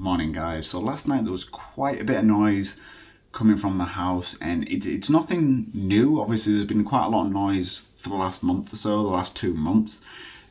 Morning guys. So last night there was quite a bit of noise coming from the house, and it's nothing new. Obviously there's been quite a lot of noise for the last month or so, the last 2 months.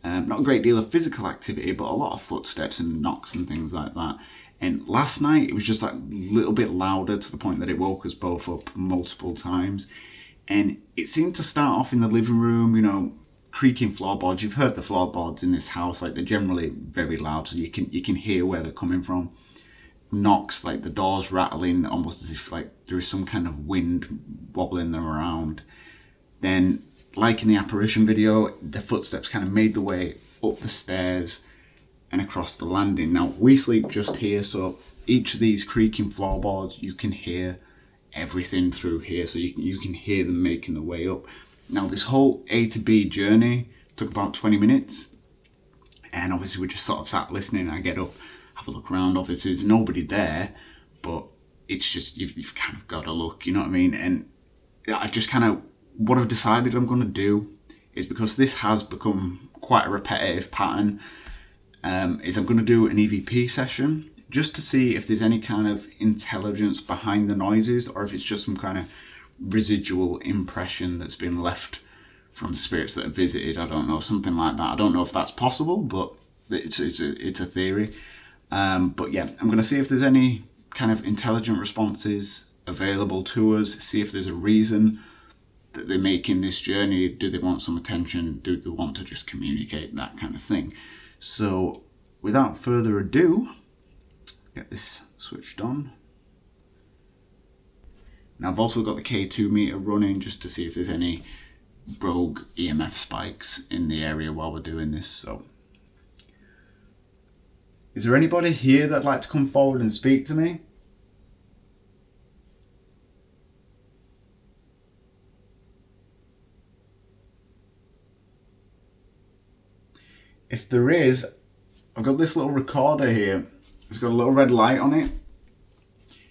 Not a great deal of physical activity, but a lot of footsteps and knocks and things like that. And last night it was just like a little bit louder to the point that it woke us both up multiple times. And it seemed to start off in the living room, creaking floorboards. You've heard the floorboards in this house, like they're generally very loud, so you can hear where they're coming from. Knocks, like the doors rattling, almost as if like there is some kind of wind wobbling them around. Then, like in the apparition video, the footsteps kind of made the way up the stairs and across the landing. Now we sleep just here, so each of these creaking floorboards, you can hear everything through here, so you can hear them making the way up. Now this whole A to B journey took about 20 minutes, and obviously we just sort of sat listening. I get up, have a look around. Obviously there's nobody there, but it's just, you've kind of got to look, you know what I mean? And I just kind of, what I've decided I'm going to do is, because this has become quite a repetitive pattern, is I'm going to do an EVP session just to see if there's any kind of intelligence behind the noises, or if it's just some kind of residual impression that's been left from the spirits that have visited. I don't know, something like that. I don't know if that's possible, but it's a theory. But yeah, I'm going to see if there's any kind of intelligent responses available to us, see if there's a reason that they're making this journey. Do they want some attention? Do they want to just communicate? That kind of thing. So without further ado, get this switched on. Now I've also got the K2 meter running just to see if there's any rogue EMF spikes in the area while we're doing this. So is there anybody here that'd like to come forward and speak to me? If there is, I've got this little recorder here. It's got a little red light on it.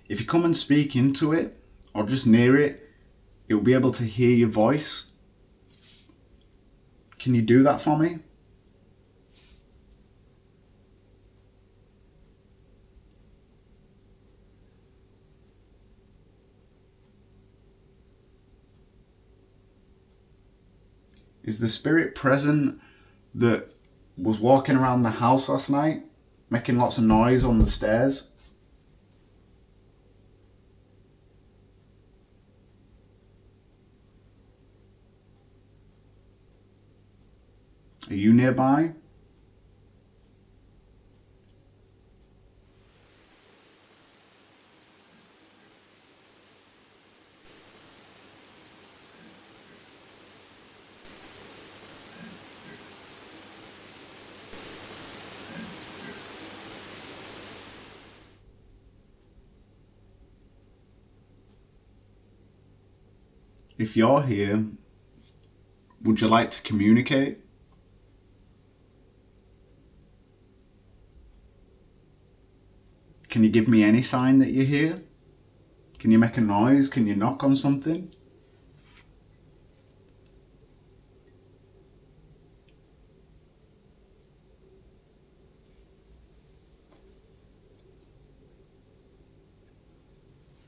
If you come and speak into it, or just near it, you'll be able to hear your voice. Can you do that for me? Is the spirit present that was walking around the house last night, making lots of noise on the stairs? Are you nearby? If you're here, would you like to communicate? Can you give me any sign that you're here? Can you make a noise? Can you knock on something?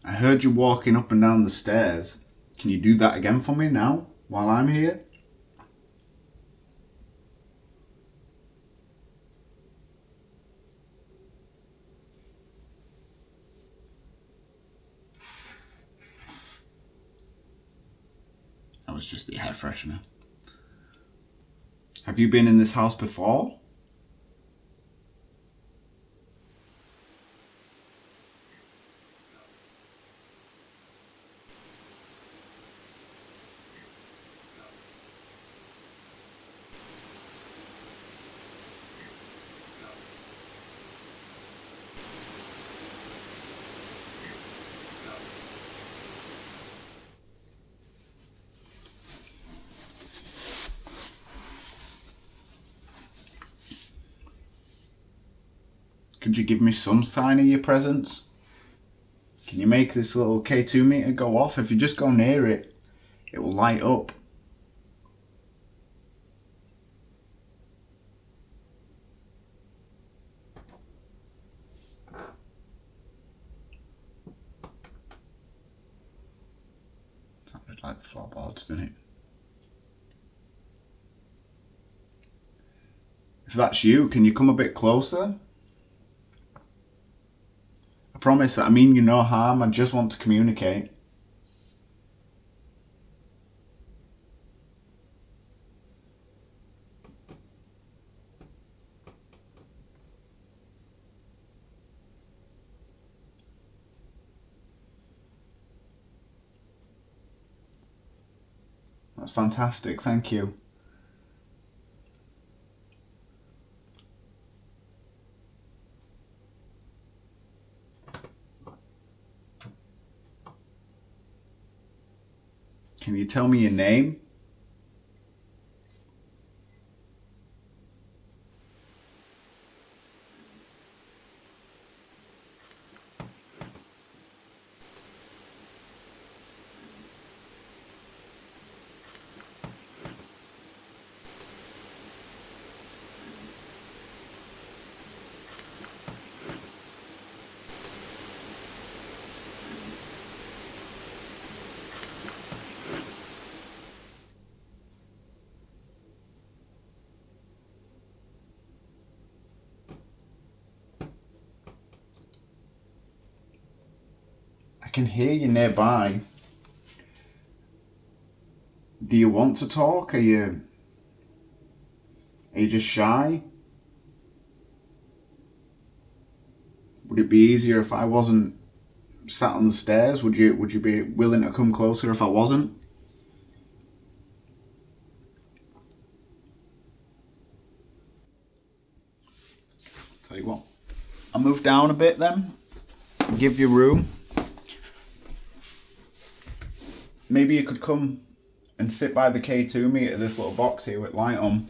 I heard you walking up and down the stairs. Can you do that again for me now, while I'm here? That was just the air freshener. Have you been in this house before? Could you give me some sign of your presence? Can you make this little K2 meter go off? If you just go near it, it will light up. bit like the floorboards, doesn't it? If that's you, can you come a bit closer? I promise that I mean you no harm, I just want to communicate. That's fantastic, thank you. Can you tell me your name? I can hear you nearby. Do you want to talk? Are you just shy? Would it be easier if I wasn't sat on the stairs? Would you be willing to come closer if I wasn't? Tell you what, I'll move down a bit then, give you room. Maybe you could come and sit by the K2 meter, this little box here with light on.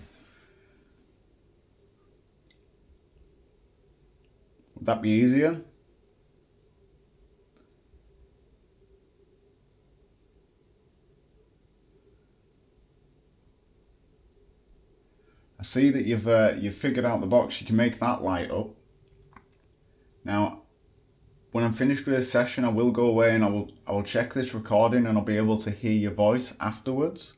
Would that be easier? I see that you've figured out the box. You can make that light up. Now, when I'm finished with this session, I will go away and I will check this recording and I'll be able to hear your voice afterwards.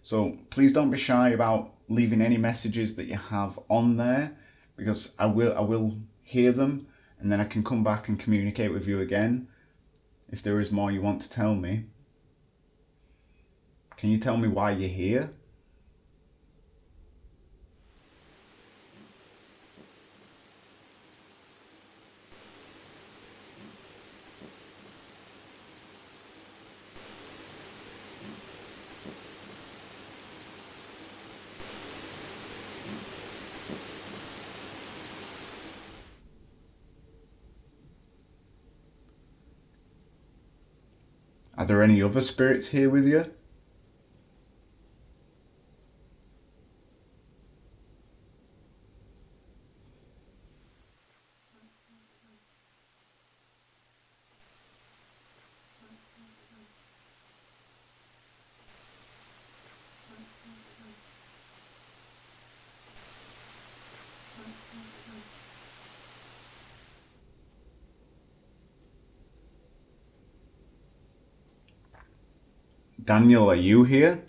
So please don't be shy about leaving any messages that you have on there, because I will hear them, and then I can come back and communicate with you again if there is more you want to tell me. Can you tell me why you're here? Are there any other spirits here with you? Daniel, are you here?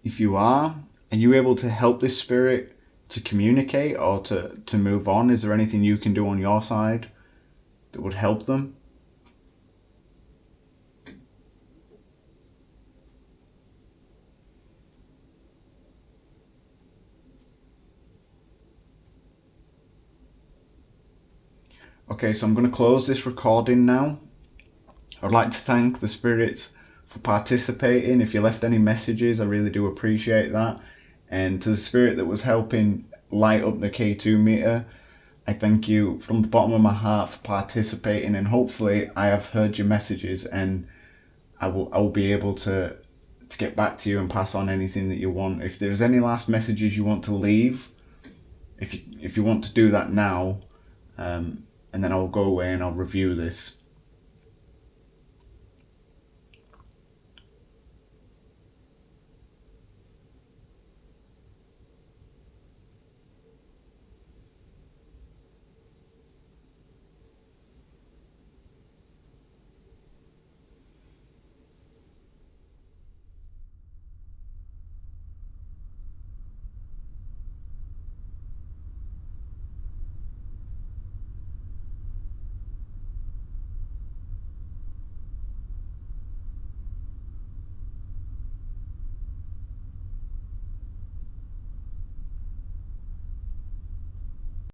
If you are you able to help this spirit to communicate or to move on? Is there anything you can do on your side that would help them? Okay, so I'm going to close this recording now. I'd like to thank the spirits for participating. If you left any messages, I really do appreciate that. And to the spirit that was helping light up the K2 meter, I thank you from the bottom of my heart for participating, and hopefully I have heard your messages, and I will be able to get back to you and pass on anything that you want. If there's any last messages you want to leave, if you want to do that now, and then I'll go away and I'll review this.